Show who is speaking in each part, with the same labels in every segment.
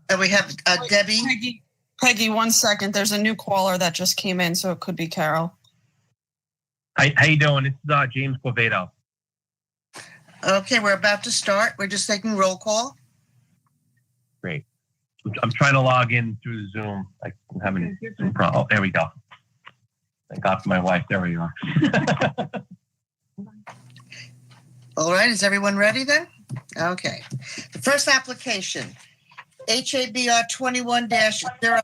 Speaker 1: And we have Debbie.
Speaker 2: Peggy, 1 second. There's a new caller that just came in, so it could be Carol.
Speaker 3: Hi, how you doing? This is James Coveto.
Speaker 1: Okay, we're about to start. We're just taking roll call.
Speaker 3: Great. I'm trying to log in through the Zoom. I'm having some problem. Oh, there we go. Thank God for my wife. There we are.
Speaker 1: All right, is everyone ready then? Okay. The first application, HABR 21-0.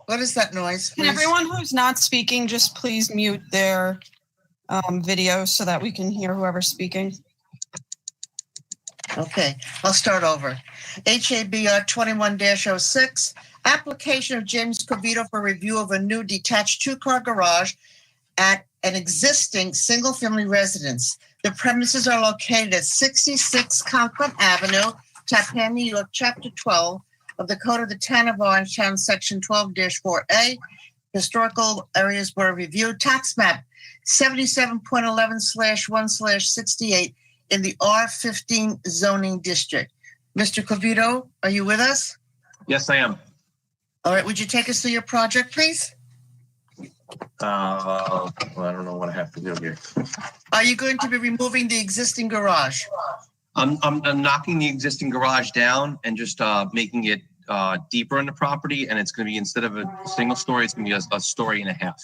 Speaker 1: What is that noise?
Speaker 2: Can everyone who's not speaking just please mute their video so that we can hear whoever's speaking?
Speaker 1: Okay, I'll start over. HABR 21-06, application of James Coveto for review of a new detached two-car garage at an existing single-family residence. The premises are located at 66 Conklin Avenue, Tappan, New York, Chapter 12 of the Code of the Town of Orangetown, Section 12-4A. Historical areas were reviewed. Tax map 77.11/1/68 in the R15 zoning district. Mr. Coveto, are you with us?
Speaker 4: Yes, I am.
Speaker 1: All right, would you take us through your project, please?
Speaker 4: Well, I don't know what I have to do here.
Speaker 1: Are you going to be removing the existing garage?
Speaker 4: I'm knocking the existing garage down and just making it deeper in the property, and it's going to be, instead of a single story, it's going to be a story and a half.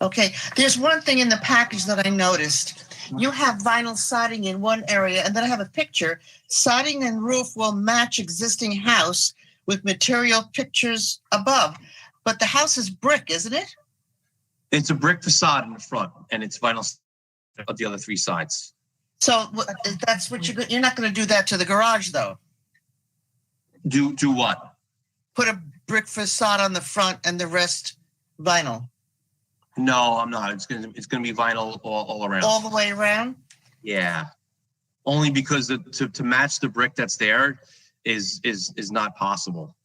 Speaker 1: Okay, there's one thing in the package that I noticed. You have vinyl siding in one area, and then I have a picture. Siding and roof will match existing house with material pictures above. But the house is brick, isn't it?
Speaker 4: It's a brick facade in the front, and it's vinyl of the other three sides.
Speaker 1: So that's what you're not going to do that to the garage, though.
Speaker 4: Do what?
Speaker 1: Put a brick facade on the front and the rest vinyl.
Speaker 4: No, I'm not. It's gonna be vinyl all around.
Speaker 1: All the way around?
Speaker 4: Yeah. Only because to match the brick that's there is not possible.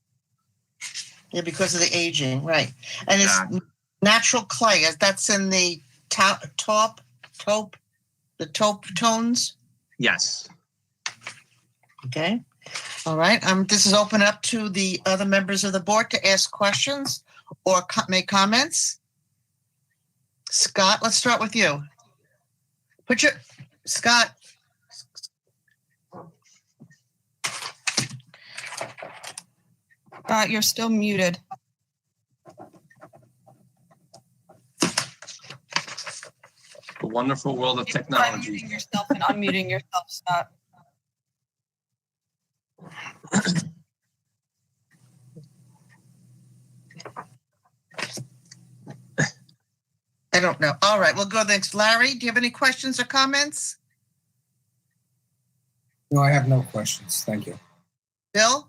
Speaker 1: Yeah, because of the aging, right? And it's natural clay. That's in the taupe tones.
Speaker 4: Yes.
Speaker 1: Okay. All right. This is open up to the other members of the board to ask questions or make comments. Scott, let's start with you. Scott.
Speaker 2: You're still muted.
Speaker 4: The wonderful world of technology.
Speaker 2: Unmuting yourself and unmuting yourself, Scott.
Speaker 1: I don't know. All right, we'll go next. Larry, do you have any questions or comments?
Speaker 5: No, I have no questions. Thank you.
Speaker 1: Bill?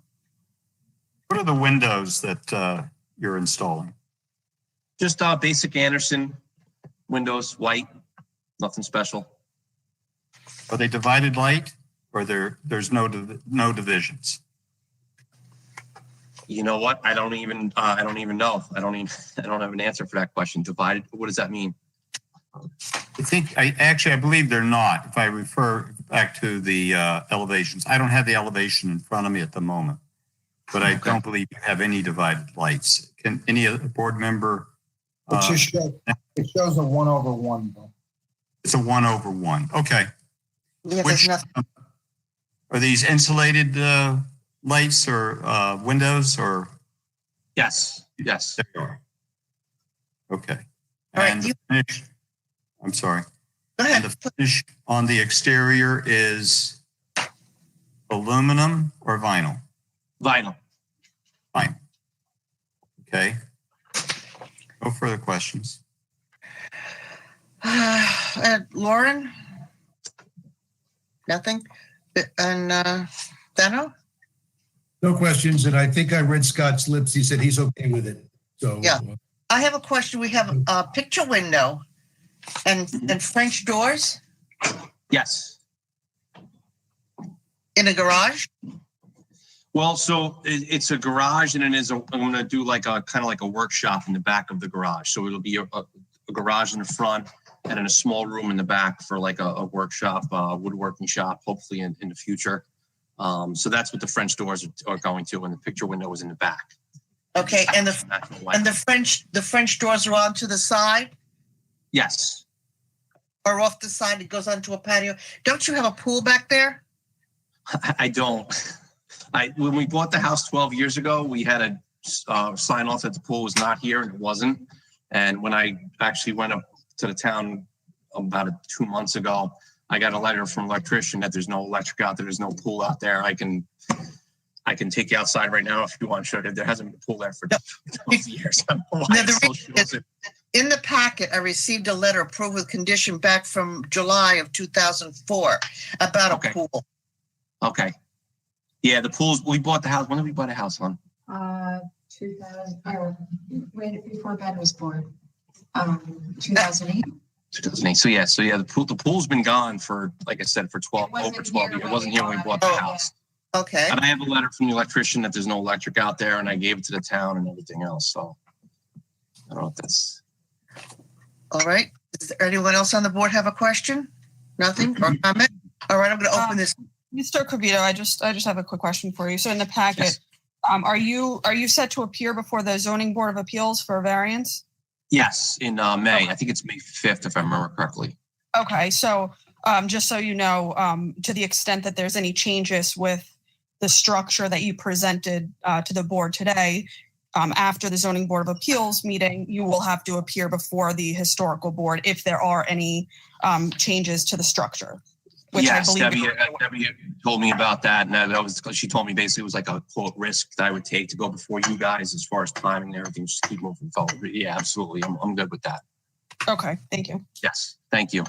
Speaker 6: What are the windows that you're installing?
Speaker 4: Just basic Anderson windows, white, nothing special.
Speaker 6: Are they divided light, or there's no divisions?
Speaker 4: You know what? I don't even know. I don't have an answer for that question. Divided. What does that mean?
Speaker 6: I believe they're not. If I refer back to the elevations, I don't have the elevation in front of me at the moment, but I don't believe you have any divided lights. Can any other board member?
Speaker 5: It shows a 1/1. Though.
Speaker 6: It's a 1/1. Okay.
Speaker 1: Yeah,
Speaker 6: Are these insulated lights or windows or?
Speaker 4: Yes.
Speaker 6: There you are. Okay.
Speaker 1: All
Speaker 6: and
Speaker 1: right,
Speaker 6: the finish, I'm sorry.
Speaker 1: Go ahead.
Speaker 6: And the finish on the exterior is aluminum or vinyl?
Speaker 4: Vinyl.
Speaker 6: Fine. Okay. No further questions.
Speaker 1: Lauren? Nothing? And Dano?
Speaker 7: No questions, and I think I read Scott's lips. He said he's okay with it. So
Speaker 1: yeah, I have a question. We have a picture window and French doors.
Speaker 4: Yes.
Speaker 1: In a garage.
Speaker 4: Well, so it's a garage, and I'm going to do like a kind of like a workshop in the back of the garage. So it'll be a garage in the front, and then a small room in the back for like a workshop, woodworking shop, hopefully in the future. So that's what the French doors are going to, and the picture window is in the back.
Speaker 1: Okay, and the French doors are on to the side
Speaker 4: Yes.
Speaker 1: or off the side? It goes onto a patio. Don't you have a pool back there?
Speaker 4: I don't. When we bought the house 12 years ago, we had a sign off that the pool was not here, and it wasn't. And when I actually went up to the town about 2 months ago, I got a letter from an electrician that there's no electric out there, there's no pool out there. I can take you outside right now if you want to show it. There hasn't been a pool there for 12 years. I don't know why it still shows it.
Speaker 1: In the packet, I received a letter approved with condition back from July of 2004 about a pool.
Speaker 4: Okay. Yeah, the pools, we bought the house. When did we buy the house, hon?
Speaker 8: 2000, right before Ben was born. 2008.
Speaker 4: 2008. So yeah, the pool's been gone for, like I said, for over 12 years. It wasn't here when we bought the house.
Speaker 1: Okay.
Speaker 4: And I have a letter from the electrician that there's no electric out there, and I gave it to the town and everything else. So I don't know if that's.
Speaker 1: All right. Does anyone else on the board have a question? Nothing or comment? All right, I'm going to open this.
Speaker 2: Mr. Coveto, I just have a quick question for you. So in the packet,
Speaker 4: Yes.
Speaker 2: Are you set to appear before the Zoning Board of Appeals for a variance?
Speaker 4: Yes, in May. I think it's May 5th, if I remember correctly.
Speaker 2: Okay, so just so you know, to the extent that there's any changes with the structure that you presented to the board today, after the Zoning Board of Appeals meeting, you will have to appear before the Historical Board if there are any changes to the structure. Which
Speaker 4: Yes,
Speaker 2: I believe
Speaker 4: Debbie told me about that, and that was because she told me basically it was like a quote risk that I would take to go before you guys as far as timing and everything, just keep moving forward. But yeah, absolutely, I'm good with that.
Speaker 2: Okay, thank you.
Speaker 4: Yes, thank you.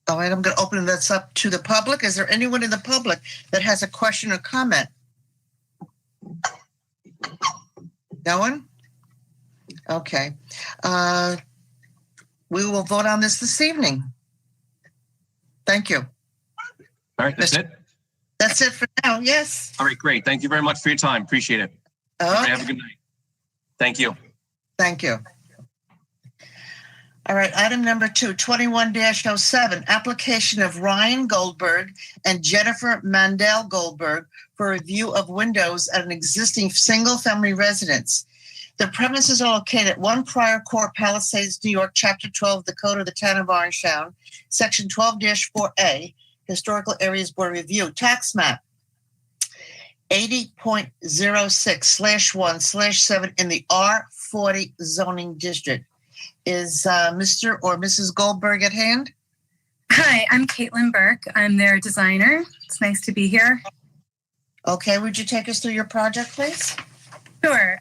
Speaker 1: All right, I'm going to open this up to the public. Is there anyone in the public that has a question or comment? No one? Okay. We will vote on this evening. Thank you.
Speaker 4: All right, that's it?
Speaker 1: That's it for now, yes.
Speaker 4: All right, great. Thank you very much for your time. Appreciate it.
Speaker 1: Okay.
Speaker 4: Have a good night. Thank you.
Speaker 1: Thank you. All right, item number 2, 21-07, application of Ryan Goldberg and Jennifer Mandel Goldberg for review of windows at an existing single-family residence. The premises are located at 1 Prior Court, Palisades, New York, Chapter 12 of the Code of the Town of Orangetown, Section 12-4A, Historical Areas Board Review, Tax Map 80.06/1/7 in the R40 zoning district. Is Mr. or Mrs. Goldberg at hand?
Speaker 9: Hi, I'm Caitlin Burke. I'm their designer. It's nice to be here.
Speaker 1: Okay, would you take us through your project, please?
Speaker 9: Sure.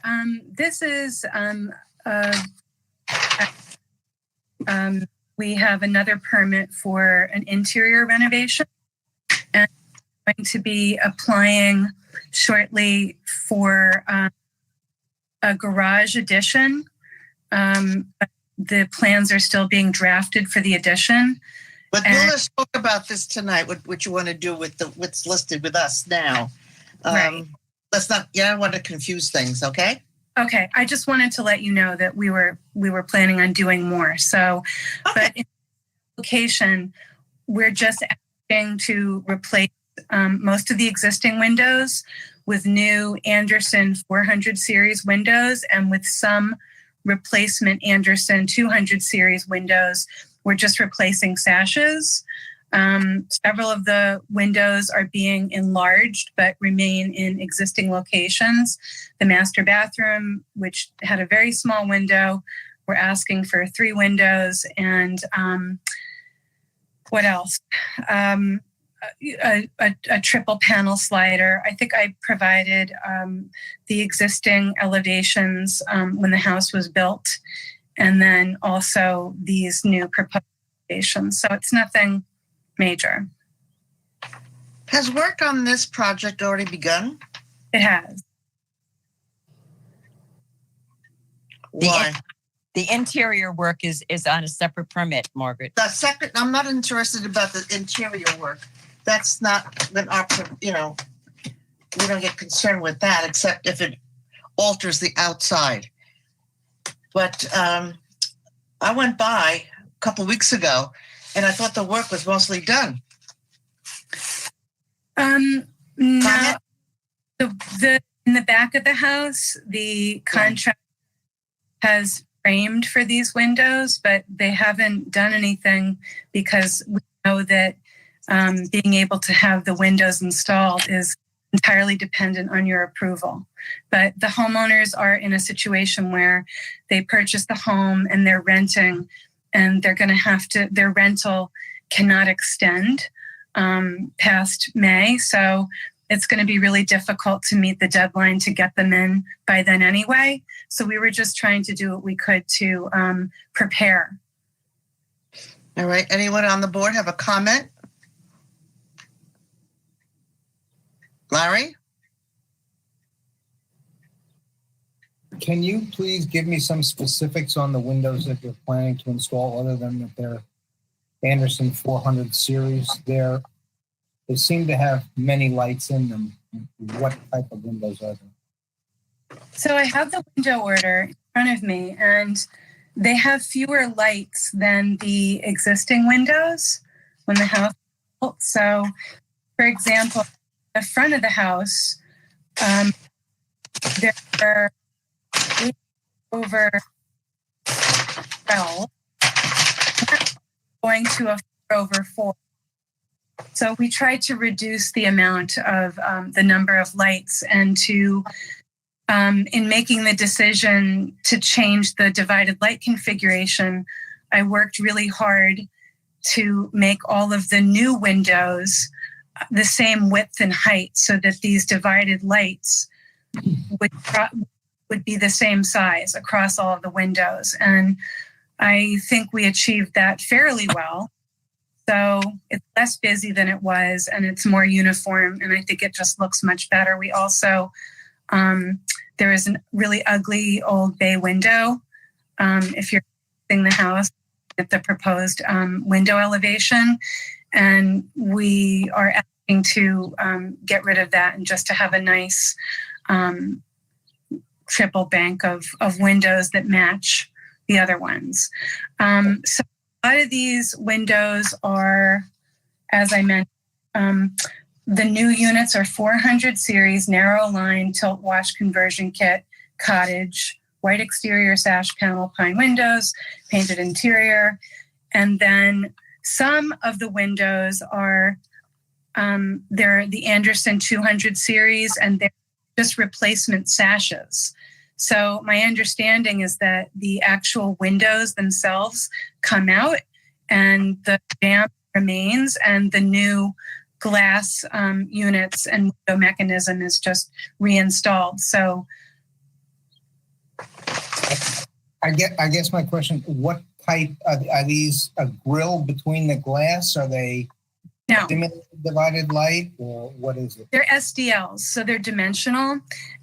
Speaker 9: This is we have another permit for an interior renovation, and I'm going to be applying shortly for a garage addition. The plans are still being drafted for the addition.
Speaker 1: But let's talk about this tonight, what you want to do with what's listed with us now.
Speaker 9: Right.
Speaker 1: Let's not, I don't want to confuse things, okay?
Speaker 9: Okay. I just wanted to let you know that we were planning on doing more. So,
Speaker 1: Okay.
Speaker 9: But in the application, we're just asking to replace most of the existing windows with new Anderson 400 series windows and with some replacement Anderson 200 series windows. We're just replacing sashes. Several of the windows are being enlarged but remain in existing locations. The master bathroom, which had a very small window, we're asking for 3 windows. And what else? A triple panel slider. I think I provided the existing elevations when the house was built, and then also these new proposed elevations. So it's nothing major.
Speaker 1: Has work on this project already begun?
Speaker 9: It has.
Speaker 1: Why?
Speaker 10: The interior work is on a separate permit, Margaret.
Speaker 1: The second, I'm not interested about the interior work. That's not been our, we don't get concerned with that except if it alters the outside. But I went by couple weeks ago, and I thought the work was mostly done.
Speaker 9: No, the in the back of the house, the contract has framed for these windows, but they haven't done anything because we know that being able to have the windows installed is entirely dependent on your approval. But the homeowners are in a situation where they purchased the home and they're renting, and they're going to have to, their rental cannot extend past May. So it's going to be really difficult to meet the deadline to get them in by then anyway. So we were just trying to do what we could to prepare.
Speaker 1: All right. Anyone on the board have a comment? Larry?
Speaker 5: Can you please give me some specifics on the windows that you're planning to install, other than that they're Anderson 400 series? They seem to have many lights in them. What type of windows are they?
Speaker 9: So I have the window order in front of me, and they have fewer lights than the existing windows when the house is built. So, for example, the front of the house, there are 8 over 12, going to a 4 over 4. So we tried to reduce the amount of the number of lights, and to, in making the decision to change the divided light configuration, I worked really hard to make all of the new windows the same width and height, so that these divided lights would be the same size across all of the windows. And I think we achieved that fairly well. So it's less busy than it was, and it's more uniform, and I think it just looks much better. We also, there is a really ugly old bay window. If you're seeing the house at the proposed window elevation, and we are asking to get rid of that and just to have a nice triple bank of windows that match the other ones. So a lot of these windows are, as I mentioned, the new units are 400 series, narrow line, tilt wash conversion kit, cottage, white exterior, sash panel, pine windows, painted interior. And then some of the windows are, they're the Anderson 200 series, and they're just replacement sashes. So my understanding is that the actual windows themselves come out and the jamb remains, and the new glass units and window mechanism is just reinstalled. So
Speaker 5: I guess my question, what type are these? A grill between the glass? Are they
Speaker 9: no
Speaker 5: divided light, or what is it?
Speaker 9: They're SDLs, so they're dimensional,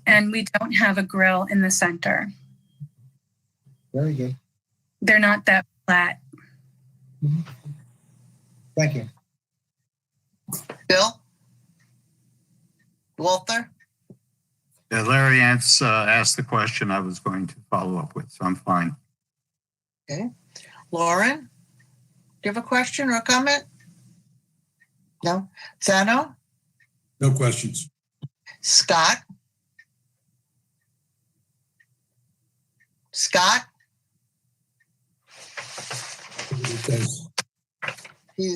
Speaker 9: and we don't have a grill in the center.
Speaker 5: Very good.
Speaker 9: They're not that flat.
Speaker 5: Mm-hmm. Thank you.
Speaker 1: Bill? Walter?
Speaker 6: Yeah, Larry asked the question I was going to follow up with, so I'm fine.
Speaker 1: Okay. Lauren, do you have a question or a comment? No? Zano?
Speaker 7: No questions.
Speaker 1: Scott? Scott? He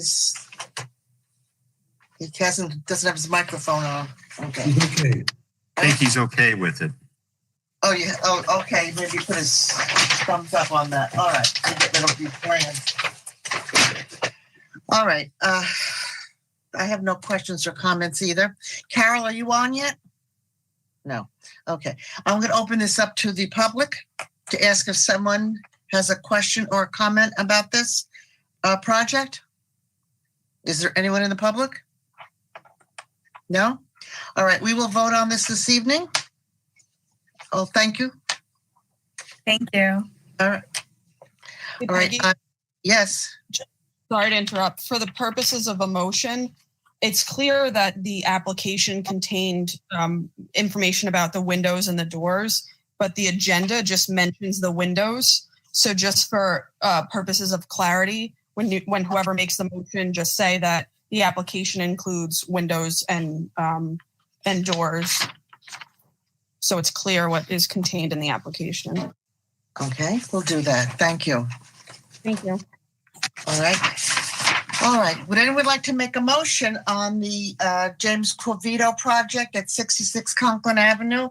Speaker 1: doesn't have his microphone on. Okay.
Speaker 7: He's okay.
Speaker 6: I think he's okay with it.
Speaker 1: Oh, yeah. Oh, okay. Maybe put his thumbs up on that. All right. We'll get rid of these plans. All right. I have no questions or comments either. Carol, are you on yet? No. Okay. I'm going to open this up to the public to ask if someone has a question or a comment about this project. Is there anyone in the public? No? All right. We will vote on this evening. Oh, thank you.
Speaker 9: Thank you.
Speaker 1: All right.
Speaker 2: Hey,
Speaker 1: All right.
Speaker 2: Peggy,
Speaker 1: Yes.
Speaker 2: sorry to interrupt. For the purposes of a motion, it's clear that the application contained information about the windows and the doors, but the agenda just mentions the windows. So just for purposes of clarity, when whoever makes the motion, just say that the application includes windows and doors. So it's clear what is contained in the application.
Speaker 1: Okay, we'll do that. Thank you.
Speaker 2: Thank you.
Speaker 1: All right. All right. Would anyone like to make a motion on the James Coveto project at 66 Conklin Avenue?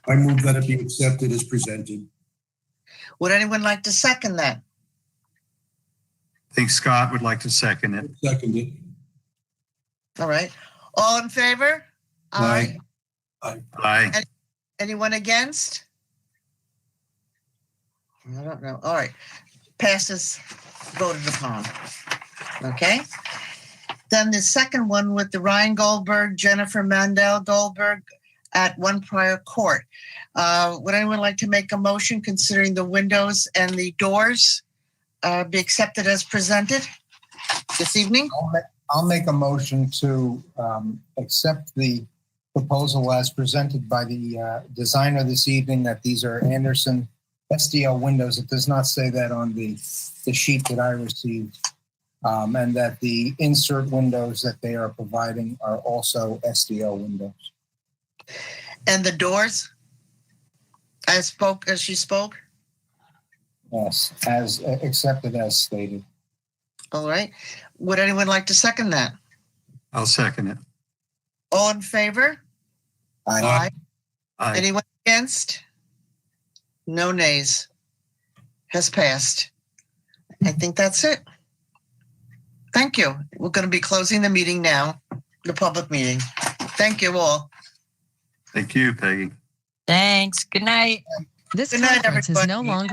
Speaker 7: I move that it be accepted as presented.
Speaker 1: Would anyone like to second that?
Speaker 6: I think Scott would like to second it.
Speaker 7: Second it.
Speaker 1: All right. All in favor?
Speaker 7: Aye.
Speaker 6: Aye.
Speaker 1: Anyone against? I don't know. All right. Passes, voted upon. Okay. Then the second one with the Ryan Goldberg, Jennifer Mandel Goldberg at One Prior Court. Would anyone like to make a motion considering the windows and the doors be accepted as presented this evening?
Speaker 5: I'll make a motion to accept the proposal as presented by the designer this evening, that these are Anderson SDL windows. It does not say that on the sheet that I received. And that the insert windows that they are providing are also SDL windows.
Speaker 1: And the doors, as she spoke?
Speaker 5: Yes, as accepted as stated.
Speaker 1: All right. Would anyone like to second that?
Speaker 6: I'll second it.
Speaker 1: All in favor?
Speaker 5: Aye.
Speaker 6: Aye.
Speaker 1: Anyone against? No nays. Has passed. I think that's it. Thank you. We're going to be closing the meeting now, the public meeting. Thank you all.
Speaker 6: Thank you, Peggy.
Speaker 10: Thanks. Good night.
Speaker 11: This
Speaker 1: Good night,
Speaker 11: conference is
Speaker 1: everybody.
Speaker 11: no longer